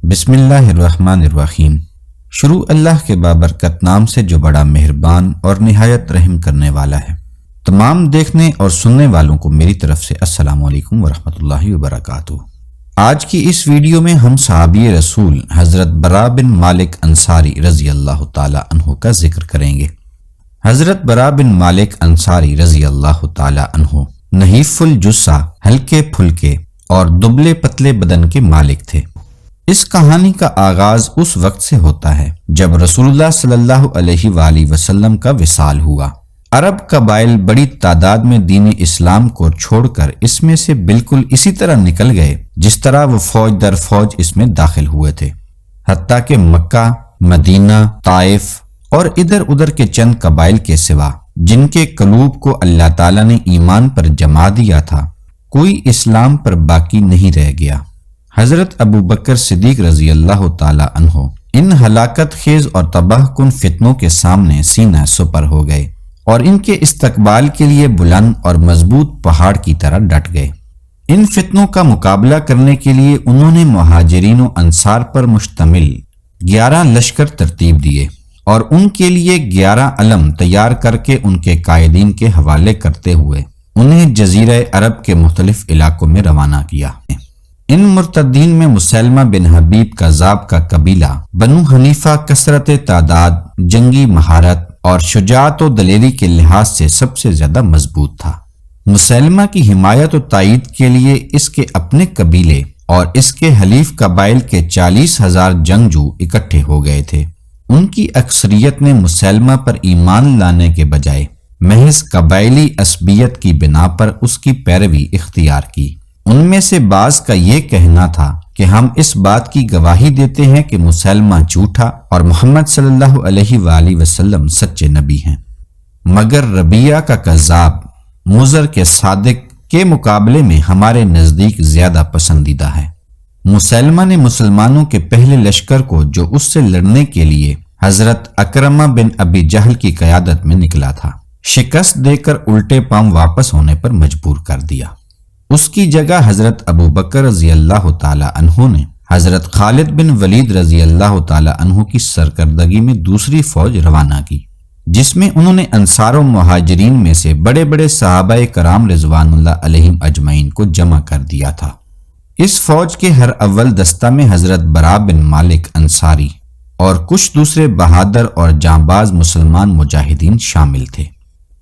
بسم اللہ الرحمن الرحیم۔ شروع اللہ کے بابرکت نام سے جو بڑا مہربان اور نہایت رحم کرنے والا ہے۔ تمام دیکھنے اور سننے والوں کو میری طرف سے السلام علیکم ورحمۃ اللہ وبرکاتہ۔ آج کی اس ویڈیو میں ہم صحابی رسول حضرت برا بن مالک انصاری رضی اللہ تعالی عنہ کا ذکر کریں گے۔ حضرت برا بن مالک انصاری رضی اللہ تعالی عنہ نحیف الجثہ، ہلکے پھلکے اور دبلے پتلے بدن کے مالک تھے۔ اس کہانی کا آغاز اس وقت سے ہوتا ہے جب رسول اللہ صلی اللہ علیہ وآلہ وسلم کا وصال ہوا۔ عرب قبائل بڑی تعداد میں دین اسلام کو چھوڑ کر اس میں سے بالکل اسی طرح نکل گئے جس طرح وہ فوج در فوج اس میں داخل ہوئے تھے، حتیٰ کہ مکہ، مدینہ، طائف اور ادھر ادھر کے چند قبائل کے سوا جن کے قلوب کو اللہ تعالیٰ نے ایمان پر جما دیا تھا، کوئی اسلام پر باقی نہیں رہ گیا۔ حضرت ابو بکر صدیق رضی اللہ تعالی عنہ ان ہلاکت خیز اور تباہ کن فتنوں کے سامنے سینہ سپر ہو گئے اور ان کے استقبال کے لیے بلند اور مضبوط پہاڑ کی طرح ڈٹ گئے۔ ان فتنوں کا مقابلہ کرنے کے لیے انہوں نے مہاجرین و انصار پر مشتمل 11 لشکر ترتیب دیے اور ان کے لیے 11 علم تیار کر کے ان کے قائدین کے حوالے کرتے ہوئے انہیں جزیرہ عرب کے مختلف علاقوں میں روانہ کیا۔ ان مرتدین میں مسلمہ بن حبیب کذاب کا قبیلہ بنو حنیفہ کثرت تعداد، جنگی مہارت اور شجاعت و دلیری کے لحاظ سے سب سے زیادہ مضبوط تھا۔ مسلمہ کی حمایت و تائید کے لیے اس کے اپنے قبیلے اور اس کے حلیف قبائل کے 40,000 جنگجو اکٹھے ہو گئے تھے۔ ان کی اکثریت نے مسلمہ پر ایمان لانے کے بجائے محض قبائلی عصبیت کی بنا پر اس کی پیروی اختیار کی۔ ان میں سے بعض کا یہ کہنا تھا کہ ہم اس بات کی گواہی دیتے ہیں کہ مسلمہ جھوٹا اور محمد صلی اللہ علیہ وآلہ وسلم سچے نبی ہیں، مگر ربیعہ کا کذاب مضر کے صادق کے مقابلے میں ہمارے نزدیک زیادہ پسندیدہ ہے۔ مسلمہ نے مسلمانوں کے پہلے لشکر کو جو اس سے لڑنے کے لیے حضرت اکرمہ بن ابی جہل کی قیادت میں نکلا تھا، شکست دے کر الٹے پاؤں واپس ہونے پر مجبور کر دیا۔ اس کی جگہ حضرت ابو بکر رضی اللہ تعالی عنہ نے حضرت خالد بن ولید رضی اللہ تعالی عنہ کی سرکردگی میں دوسری فوج روانہ کی، جس میں انہوں نے انصار و مہاجرین میں سے بڑے بڑے صحابہ کرام رضوان اللہ علیہم اجمعین کو جمع کر دیا تھا۔ اس فوج کے ہر اول دستہ میں حضرت برا بن مالک انصاری اور کچھ دوسرے بہادر اور جانباز مسلمان مجاہدین شامل تھے۔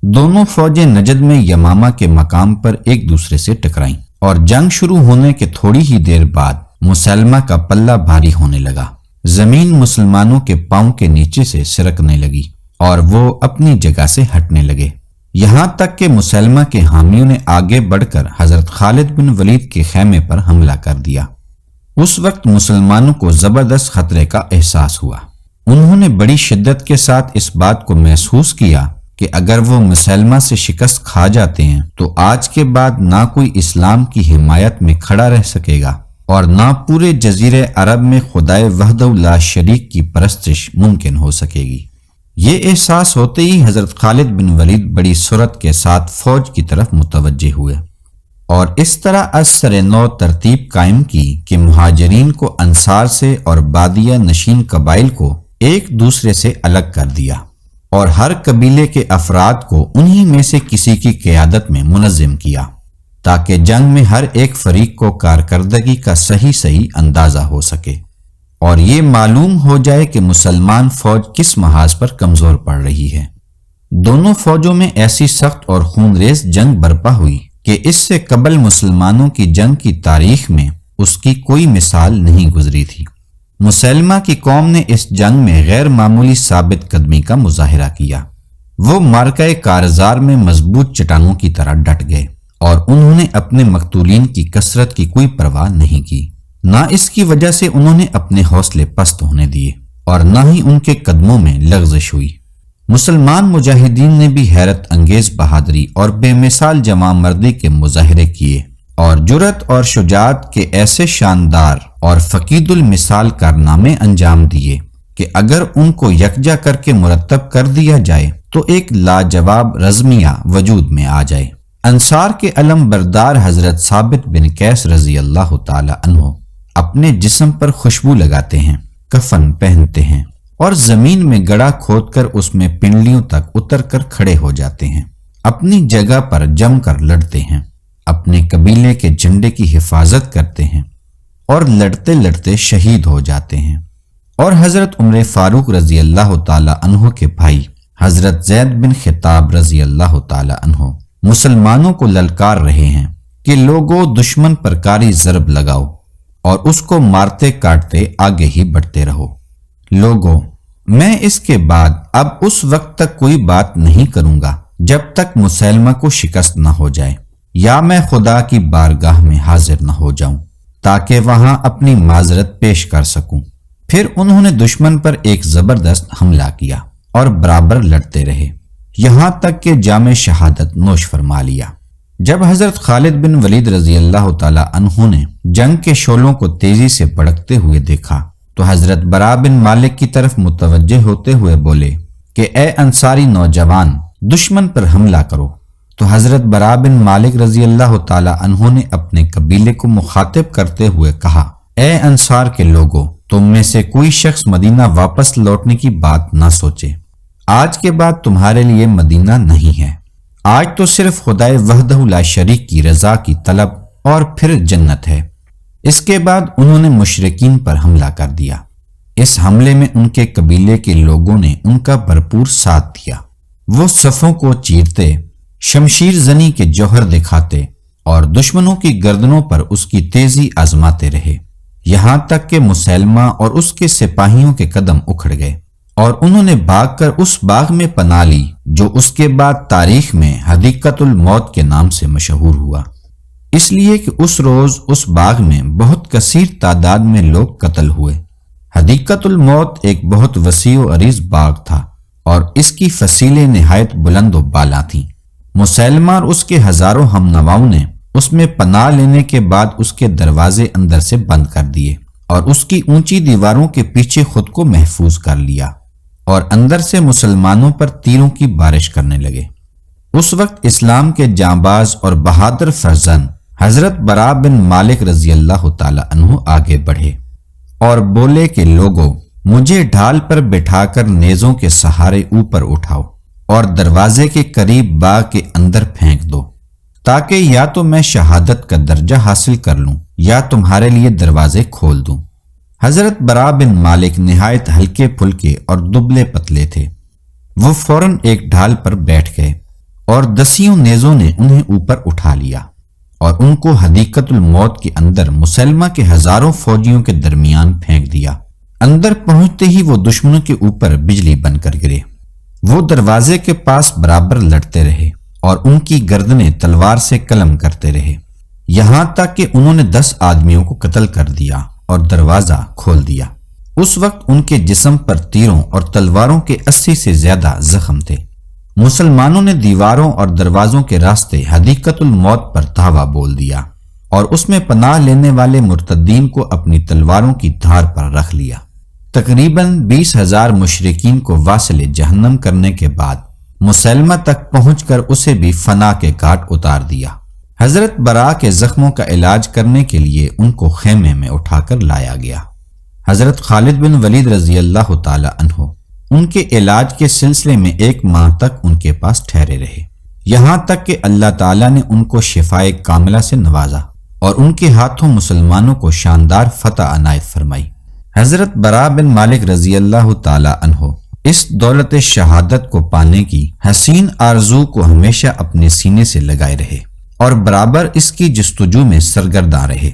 دونوں فوجیں نجد میں یمامہ کے مقام پر ایک دوسرے سے ٹکرائیں اور جنگ شروع ہونے کے تھوڑی ہی دیر بعد مسلمہ کا پلہ بھاری ہونے لگا۔ زمین مسلمانوں کے پاؤں کے نیچے سے سرکنے لگی اور وہ اپنی جگہ سے ہٹنے لگے، یہاں تک کہ مسلمہ کے حامیوں نے آگے بڑھ کر حضرت خالد بن ولید کے خیمے پر حملہ کر دیا۔ اس وقت مسلمانوں کو زبردست خطرے کا احساس ہوا۔ انہوں نے بڑی شدت کے ساتھ اس بات کو محسوس کیا کہ اگر وہ مسلمہ سے شکست کھا جاتے ہیں تو آج کے بعد نہ کوئی اسلام کی حمایت میں کھڑا رہ سکے گا اور نہ پورے جزیرے عرب میں خدائے وحدہ لا شریک کی پرستش ممکن ہو سکے گی۔ یہ احساس ہوتے ہی حضرت خالد بن ولید بڑی سرعت کے ساتھ فوج کی طرف متوجہ ہوئے اور اس طرح از سر نو ترتیب قائم کی کہ مہاجرین کو انصار سے اور بادیہ نشین قبائل کو ایک دوسرے سے الگ کر دیا اور ہر قبیلے کے افراد کو انہی میں سے کسی کی قیادت میں منظم کیا تاکہ جنگ میں ہر ایک فریق کو کارکردگی کا صحیح اندازہ ہو سکے اور یہ معلوم ہو جائے کہ مسلمان فوج کس محاذ پر کمزور پڑ رہی ہے۔ دونوں فوجوں میں ایسی سخت اور خونریز جنگ برپا ہوئی کہ اس سے قبل مسلمانوں کی جنگ کی تاریخ میں اس کی کوئی مثال نہیں گزری تھی۔ مسلمہ کی قوم نے اس جنگ میں غیر معمولی ثابت قدمی کا مظاہرہ کیا۔ وہ مارکہ کارزار میں مضبوط چٹانوں کی طرح ڈٹ گئے اور انہوں نے اپنے مقتولین کی کثرت کی کوئی پرواہ نہیں کی، نہ اس کی وجہ سے انہوں نے اپنے حوصلے پست ہونے دیے اور نہ ہی ان کے قدموں میں لغزش ہوئی۔ مسلمان مجاہدین نے بھی حیرت انگیز بہادری اور بے مثال جواں مردی کے مظاہرے کیے اور جرأت اور شجاعت کے ایسے شاندار اور فقید المثال کارنامے انجام دیے کہ اگر ان کو یکجا کر کے مرتب کر دیا جائے تو ایک لاجواب رزمیہ وجود میں آ جائے۔ انصار کے علم بردار حضرت ثابت بن قیس رضی اللہ تعالی عنہ اپنے جسم پر خوشبو لگاتے ہیں، کفن پہنتے ہیں اور زمین میں گڑھا کھود کر اس میں پنڈلیوں تک اتر کر کھڑے ہو جاتے ہیں، اپنی جگہ پر جم کر لڑتے ہیں، اپنے قبیلے کے جھنڈے کی حفاظت کرتے ہیں اور لڑتے لڑتے شہید ہو جاتے ہیں۔ اور حضرت عمر فاروق رضی اللہ تعالی عنہ کے بھائی حضرت زید بن خطاب رضی اللہ تعالی عنہ مسلمانوں کو للکار رہے ہیں کہ لوگوں دشمن پر کاری ضرب لگاؤ اور اس کو مارتے کاٹتے آگے ہی بڑھتے رہو۔ لوگوں، میں اس کے بعد اب اس وقت تک کوئی بات نہیں کروں گا جب تک مسلمہ کو شکست نہ ہو جائے یا میں خدا کی بارگاہ میں حاضر نہ ہو جاؤں تاکہ وہاں اپنی معذرت پیش کر سکوں۔ پھر انہوں نے دشمن پر ایک زبردست حملہ کیا اور برابر لڑتے رہے یہاں تک کہ جام شہادت نوش فرما لیا۔ جب حضرت خالد بن ولید رضی اللہ تعالی عنہ نے جنگ کے شعلوں کو تیزی سے بھڑکتے ہوئے دیکھا تو حضرت برا بن مالک کی طرف متوجہ ہوتے ہوئے بولے کہ اے انصاری نوجوان، دشمن پر حملہ کرو۔ تو حضرت برا بن مالک رضی اللہ تعالی عنہ نے اپنے قبیلے کو مخاطب کرتے ہوئے کہا، اے انصار کے لوگوں، تم میں سے کوئی شخص مدینہ واپس لوٹنے کی بات نہ سوچے۔ آج کے بعد تمہارے لیے مدینہ نہیں ہے، آج تو صرف خدائے وحدہ لا شریک کی رضا کی طلب اور پھر جنت ہے۔ اس کے بعد انہوں نے مشرکین پر حملہ کر دیا۔ اس حملے میں ان کے قبیلے کے لوگوں نے ان کا بھرپور ساتھ دیا۔ وہ صفوں کو چیرتے، شمشیر زنی کے جوہر دکھاتے اور دشمنوں کی گردنوں پر اس کی تیزی آزماتے رہے، یہاں تک کہ مسیلمہ اور اس کے سپاہیوں کے قدم اکھڑ گئے اور انہوں نے بھاگ کر اس باغ میں پناہ لی جو اس کے بعد تاریخ میں حدیقۃ الموت کے نام سے مشہور ہوا، اس لیے کہ اس روز اس باغ میں بہت کثیر تعداد میں لوگ قتل ہوئے۔ حدیقۃ الموت ایک بہت وسیع و عریض باغ تھا اور اس کی فصیلیں نہایت بلند و بالا تھیں۔ مسیلمہ اور اس کے ہزاروں ہم نواؤں نے اس میں پناہ لینے کے بعد اس کے دروازے اندر سے بند کر دیے اور اس کی اونچی دیواروں کے پیچھے خود کو محفوظ کر لیا اور اندر سے مسلمانوں پر تیروں کی بارش کرنے لگے۔ اس وقت اسلام کے جانباز اور بہادر فرزند حضرت برا بن مالک رضی اللہ تعالی عنہ آگے بڑھے اور بولے کہ لوگوں، مجھے ڈھال پر بٹھا کر نیزوں کے سہارے اوپر اٹھاؤ اور دروازے کے قریب باغ کے اندر پھینک دو تاکہ یا تو میں شہادت کا درجہ حاصل کر لوں یا تمہارے لیے دروازے کھول دوں۔ حضرت برا بن مالک نہایت ہلکے پھلکے اور دبلے پتلے تھے۔ وہ فوراً ایک ڈھال پر بیٹھ گئے اور دسیوں نیزوں نے انہیں اوپر اٹھا لیا اور ان کو حدیقۃ الموت کے اندر مسلمہ کے ہزاروں فوجیوں کے درمیان پھینک دیا۔ اندر پہنچتے ہی وہ دشمنوں کے اوپر بجلی بن کر گرے۔ وہ دروازے کے پاس برابر لڑتے رہے اور ان کی گردنیں تلوار سے قلم کرتے رہے یہاں تک کہ انہوں نے 10 آدمیوں کو قتل کر دیا اور دروازہ کھول دیا۔ اس وقت ان کے جسم پر تیروں اور تلواروں کے 80 سے زیادہ زخم تھے۔ مسلمانوں نے دیواروں اور دروازوں کے راستے حدیقۃ الموت پر دھاوا بول دیا اور اس میں پناہ لینے والے مرتدین کو اپنی تلواروں کی دھار پر رکھ لیا۔ تقریباً 20,000 مشرکین کو واصل جہنم کرنے کے بعد مسلمہ تک پہنچ کر اسے بھی فنا کے گھاٹ اتار دیا۔ حضرت برا کے زخموں کا علاج کرنے کے لیے ان کو خیمے میں اٹھا کر لایا گیا۔ حضرت خالد بن ولید رضی اللہ تعالی عنہ ان کے علاج کے سلسلے میں 1 ماہ تک ان کے پاس ٹھہرے رہے، یہاں تک کہ اللہ تعالیٰ نے ان کو شفائے کاملہ سے نوازا اور ان کے ہاتھوں مسلمانوں کو شاندار فتح عنایت فرمائی۔ حضرت برا بن مالک رضی اللہ تعالی عنہ اس دولت شہادت کو پانے کی حسین آرزو کو ہمیشہ اپنے سینے سے لگائے رہے اور برابر اس کی جستجو میں سرگرداں رہے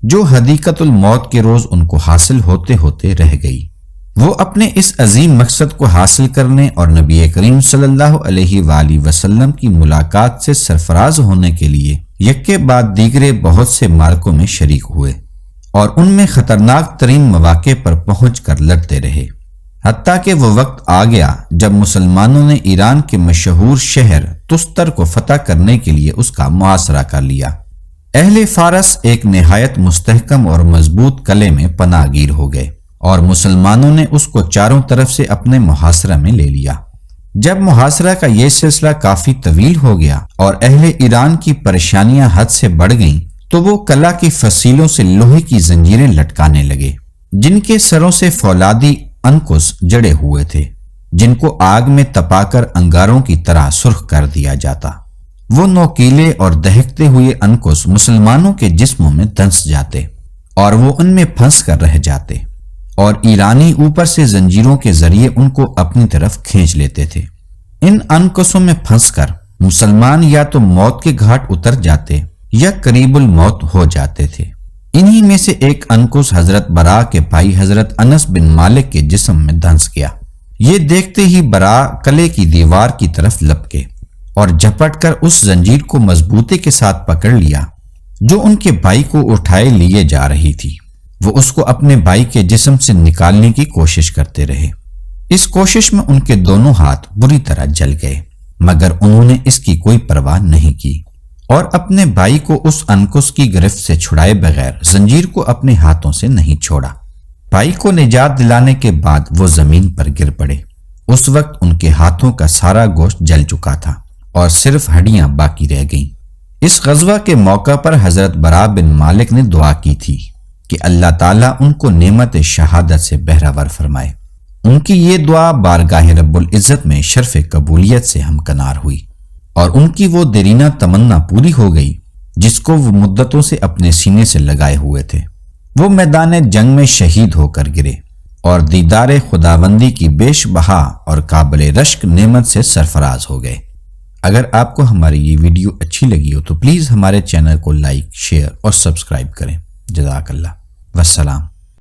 جو حدیقۃ الموت کے روز ان کو حاصل ہوتے ہوتے رہ گئی۔ وہ اپنے اس عظیم مقصد کو حاصل کرنے اور نبی کریم صلی اللہ علیہ وآلہ وسلم کی ملاقات سے سرفراز ہونے کے لیے یکے بعد دیگرے بہت سے معرکوں میں شریک ہوئے اور ان میں خطرناک ترین مواقع پر پہنچ کر لڑتے رہے، حتیٰ کہ وہ وقت آ گیا جب مسلمانوں نے ایران کے مشہور شہر تستر کو فتح کرنے کے لیے اس کا محاصرہ کر لیا۔ اہل فارس ایک نہایت مستحکم اور مضبوط قلعے میں پناہ گیر ہو گئے اور مسلمانوں نے اس کو چاروں طرف سے اپنے محاصرہ میں لے لیا۔ جب محاصرہ کا یہ سلسلہ کافی طویل ہو گیا اور اہل ایران کی پریشانیاں حد سے بڑھ گئیں تو وہ کلا کی فصیلوں سے لوہے کی زنجیریں لٹکانے لگے، جن کے سروں سے فولادی انکس جڑے ہوئے تھے، جن کو آگ میں تپا کر انگاروں کی طرح سرخ کر دیا جاتا۔ وہ نوکیلے اور دہکتے ہوئے انکس مسلمانوں کے جسموں میں دھنس جاتے اور وہ ان میں پھنس کر رہ جاتے، اور ایرانی اوپر سے زنجیروں کے ذریعے ان کو اپنی طرف کھینچ لیتے تھے۔ ان انکسوں میں پھنس کر مسلمان یا تو موت کے گھاٹ اتر جاتے یا قریب الموت ہو جاتے تھے۔ انہی میں سے ایک انکس حضرت برا کے بھائی حضرت انس بن مالک کے جسم میں دھنس گیا۔ یہ دیکھتے ہی برا کلے کی دیوار کی طرف لپکے اور جھپٹ کر اس زنجیر کو مضبوطی کے ساتھ پکڑ لیا جو ان کے بھائی کو اٹھائے لیے جا رہی تھی۔ وہ اس کو اپنے بھائی کے جسم سے نکالنے کی کوشش کرتے رہے۔ اس کوشش میں ان کے دونوں ہاتھ بری طرح جل گئے، مگر انہوں نے اس کی کوئی پرواہ نہیں کی اور اپنے بھائی کو اس انکس کی گرفت سے چھڑائے بغیر زنجیر کو اپنے ہاتھوں سے نہیں چھوڑا۔ بھائی کو نجات دلانے کے بعد وہ زمین پر گر پڑے۔ اس وقت ان کے ہاتھوں کا سارا گوشت جل چکا تھا اور صرف ہڈیاں باقی رہ گئیں۔ اس غزوہ کے موقع پر حضرت برا بن مالک نے دعا کی تھی کہ اللہ تعالیٰ ان کو نعمت شہادت سے بہرہور فرمائے۔ ان کی یہ دعا بارگاہ رب العزت میں شرف قبولیت سے ہمکنار ہوئی اور ان کی وہ دیرینہ تمنا پوری ہو گئی جس کو وہ مدتوں سے اپنے سینے سے لگائے ہوئے تھے۔ وہ میدان جنگ میں شہید ہو کر گرے اور دیدار خداوندی کی بیش بہا اور قابل رشک نعمت سے سرفراز ہو گئے۔ اگر آپ کو ہماری یہ ویڈیو اچھی لگی ہو تو پلیز ہمارے چینل کو لائک، شیئر اور سبسکرائب کریں۔ جزاک اللہ، والسلام۔